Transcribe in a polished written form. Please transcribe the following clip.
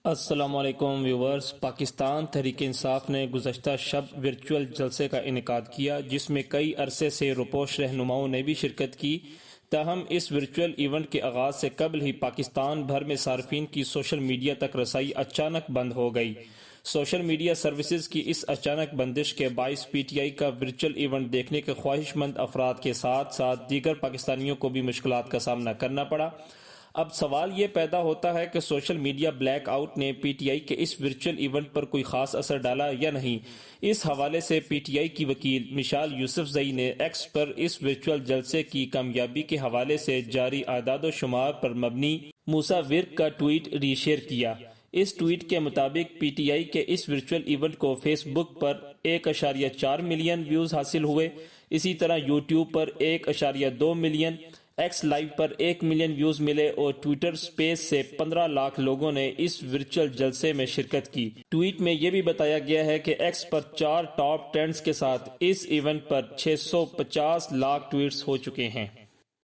السلام علیکم ویورز۔ پاکستان تحریک انصاف نے گزشتہ شب ورچوئل جلسے کا انعقاد کیا، جس میں کئی عرصے سے روپوش رہنماؤں نے بھی شرکت کی۔ تاہم اس ورچوئل ایونٹ کے آغاز سے قبل ہی پاکستان بھر میں صارفین کی سوشل میڈیا تک رسائی اچانک بند ہو گئی۔ سوشل میڈیا سروسز کی اس اچانک بندش کے باعث پی ٹی آئی کا ورچوئل ایونٹ دیکھنے کے خواہش مند افراد کے ساتھ ساتھ دیگر پاکستانیوں کو بھی مشکلات کا سامنا کرنا پڑا۔ اب سوال یہ پیدا ہوتا ہے کہ سوشل میڈیا بلیک آؤٹ نے پی ٹی آئی کے اس ورچوئل ایونٹ پر کوئی خاص اثر ڈالا یا نہیں۔ اس حوالے سے پی ٹی آئی کی وکیل مشال یوسفزئی نے ایکس پر اس ورچوئل جلسے کی کامیابی کے حوالے سے جاری اعداد و شمار پر مبنی موسیٰ ورک کا ٹویٹ ری شیئر کیا۔ اس ٹویٹ کے مطابق پی ٹی آئی کے اس ورچوئل ایونٹ کو فیس بک پر 1.4 ملین ویوز حاصل ہوئے، اسی طرح یوٹیوب پر 1.2 ملین، ایکس لائیو پر 1 ملین ویوز ملے اور ٹویٹر سپیس سے 15 لاکھ لوگوں نے اس ورچوئل جلسے میں شرکت کی۔ ٹویٹ میں یہ بھی بتایا گیا ہے کہ ایکس پر 4 ٹاپ ٹرینڈز کے ساتھ اس ایونٹ پر 650 لاکھ ٹویٹس ہو چکے ہیں۔